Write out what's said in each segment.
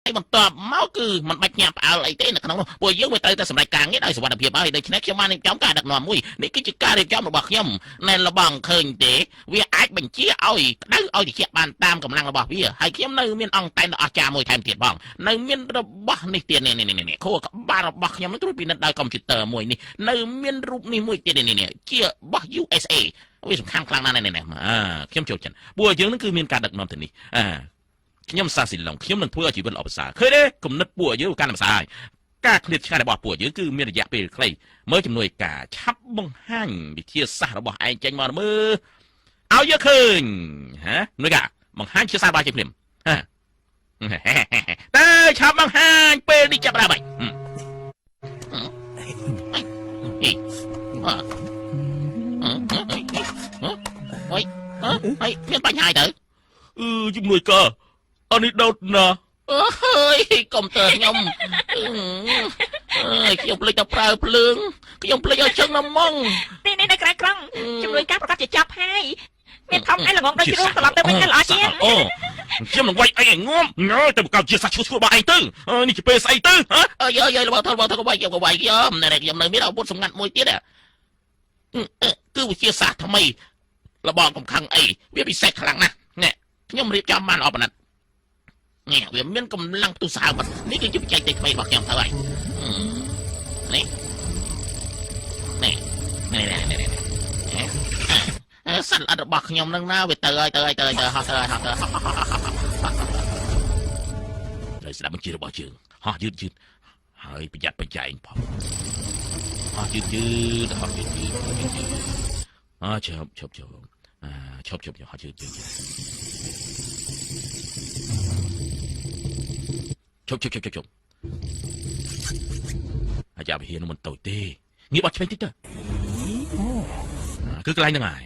ไอ้มันตอบเมาคือมันไม่หยาบเอาอะไรเต้นขนมป่วยเยอะไปเตยแต่สมัยกลางนี้ได้สวัสดิภาพไอ้ได้ชนะเชื่อมันในจ้องการดักนอนมุ้ยนี่กิจการเรียบจ้องระบาดย่ำในระบังเคยเตะวิอาจเป็นเชี่ยเอาอีกได้เอาที่เชี่ยบานตามกำลังระบาดวิให้เข้มในเมียนอ่องแต่อาจารย์มวยไทยเตียนบ้องในเมียนระบาดในเตียนเนี่ยเขากับบ้านระบาดย่ำมันตุปีนัดได้คอมพิวเตอร์มวยนี่ในเมียนรูปนี่มวยเตียนเนี่ยเชี่ยบ้า USA วิสงครามกลางนั่นเนี่ยเข้มโจจันป่วยเยอะนั่นคือเมียนการดักนอนถึงนี้ខ្ញុំសាសិលងខ្ញុំនឹងធ្វើឲ្យជីវិតល្អប្រសើរឃើញទេគំនិតពួកយើងកាន់តែប្រសើរការឃ្លាតឆ្ងាយរបស់ពួកយើងគឺមានរយៈពេលខ្លីមើលជំនួយការឆាប់បង្ហាញវិធីសាស្ត្ររបស់ឯងចេញមកមើលឲ្យយើងឃើញហានួយការបង្ហាញវិធីសាស្ត្ររបស់ចេញភ្លាមហាតែឆាប់បង្ហាញពេលនេះចាប់ដល់ហើយមានបញ្ហាទៅជំនួយការอันนี้โดดนะเฮ้ยกลมเตยยมขยมเลยจะปลาเพลิงขยมเลยเอาเชิงน้ำมองนี่ในกระกรองจำเลยการประกาศจะจับให้เมียทำไอ้หลังงได้ที่รู้ตลอดแต่ไม่ใช่หรอเชี่ยเชี่ยมันไวไอ้งอมเงาแต่บุกเกาเจียสักชั่วชั่วบ่ายตึ้งนี่จะเป็นไอ้ตึ้งฮะเยอะๆเราทำก็ไวเกี่ยวกับไวเยอะนั่นแหละยมเลยไม่เอาบทสมงัดมวยเตี้ยคือวิทยาศาสตร์ทำไมเราบอกกับขังไอ้เบี้ยพิเศษขลังนะเนี่ยขยมเรียบจำมันออกมานั่นเนี่ยវាមានកម្លាំងទុសាបាត់នេះគឺជាបច្ចេកទេសថ្មីរបស់ខ្ញុំទៅហើយនេះសัตว์របស់ខ្ញុំនឹងណាវាទៅហើយហត់ទៅហើយស្ដាប់បញ្ជារបស់យើងហោះយឺតហើយប្រយ័ត្នប្រយែងផងហោះយឺតហោះយឺតឈប់ហោះយឺតជប់អាយ៉ាវិហារនោះមិនតូចទេងាកបោះឆ្វេងតិចទៅគឺកន្លែងហ្នឹងហើយ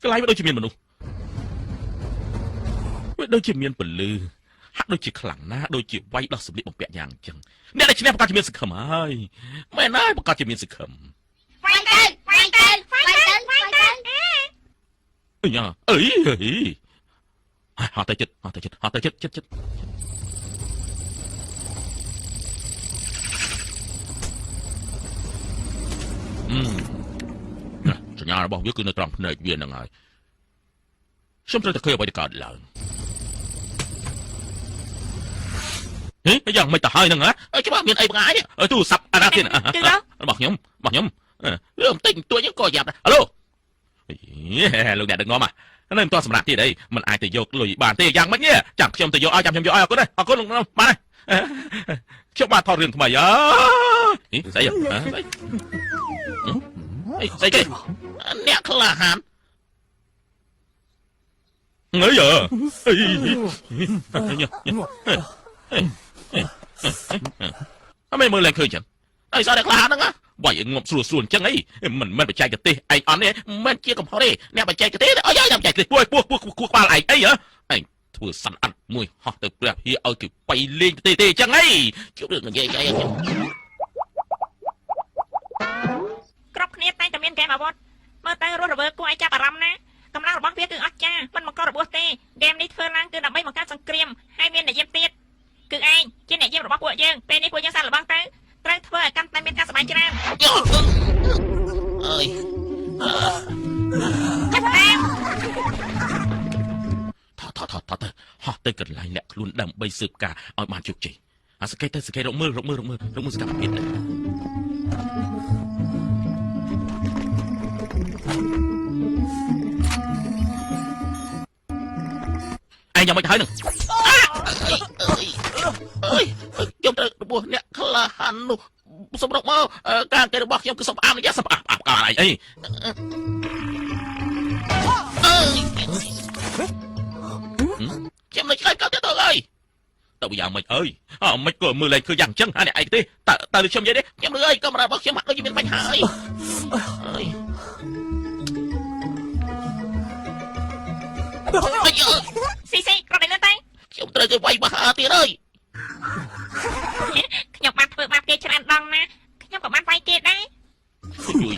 កន្លែងវាដូចជាមានមនុស្សវាដូចជាមានពលឺហាក់ដូចជាខ្លាំងណាស់ដូចជាវាយដោះសម្លៀកបំពាក់យ៉ាងអញ្ចឹងអ្នកដែលឈ្នះប្រកាសជាមានសង្ឃឹមហើយមែនហើយប្រកាសជាមានសង្ឃឹមវាយទៅអីហត់ទៅចិត្តសញ្ញារបស់វាគឺនៅត្រង់ភ្នែកវាហ្នឹងហើយខ្ញុំត្រូវតែឃើញអ្វីដែលកើតឡើងយ៉ាងមិនទៅហើយហ្នឹងហ៎ច្បាស់មានអីបង្អាយទូរស័ព្ទអាណាទៀតរបស់ខ្ញុំរឿងបន្តិចតួចហ្នឹងក៏យ៉ាប់ដែរហៅលោកអ្នកដឹកនាំនៅមិនទាន់សម្រាប់ទៀតអីមិនអាចទៅយកលុយបានទេយ៉ាងម៉េចនេះចាំខ្ញុំទៅយកឲ្យអរគុណលោកបានខ្ញុំបានថតរឿងថ្មីស្អីគេអ្នកក្លាហានអីអមេមើលឡើងឃើញចឹងអីសោះអ្នកក្លាហានហ្នឹងវាយងប់ស្រួលអញ្ចឹងអីមិនបច្ចេកទេសឯងអត់នេះមិនជាកំហុសទេអ្នកបច្ចេកទេសអីបច្ចេកទេសពោះក្បាលឯងអីហ៎ឯងធ្វើសัตว์អត់មួយហោះទៅព្រះហៀឲ្យគេបៃលេងទេអញ្ចឹងអីជួបរឿងនិយាយអីគ្រប់គ្នាតែតែមានហ្គេមអាវុធមើលទៅរស់រវើកគួរឲ្យចាប់អារម្មណ៍ណាកម្លាំងរបស់វាគឺអស្ចារ្យមិនបង្ករបួសទេហ្គេមនេះធ្វើឡើងគឺដើម្បីបង្កើតសង្គ្រាមហើយមានអ្នកយាមទៀតគឺឯងជាអ្នកយាមរបស់ពួកយើងពេលនេះពួកយើងសាកល្បងទៅត្រូវធ្វើឲ្យកាន់តែមានការសប្បាយច្រើនអើយចាប់តាមថតហោះទៅកន្លែងលាក់ខ្លួនដើម្បីស៊ើបការឲ្យបានជោគជ័យអាសង្កេតរកមើលសកម្មភាពទៅឯងយ៉ាងមិនទៅហើយនឹងខ្ញុំត្រូវរបស់អ្នកក្លាហាននោះសម្រុកមកការគេរបស់ខ្ញុំគឺសម្អាតនេះសម្អាតការអីខ្ញុំមិនឆ្លៃកើតទៅហើយទៅយ៉ាងម៉េចមិនក៏មើលឡើងឃើញយ៉ាងអញ្ចឹងអ្នកឯងទេតើខ្ញុំនិយាយទេខ្ញុំលើកាមេរ៉ារបស់ខ្ញុំហាក់ដូចជាមានបញ្ហាស៊ីក្រដៃលើតែខ្ញុំត្រូវគេវាយបះទៀតហើយខ្ញុំបានធ្វើបាបគេច្រើនដងណាខ្ញុំក៏បានវាយគេដែរជួយ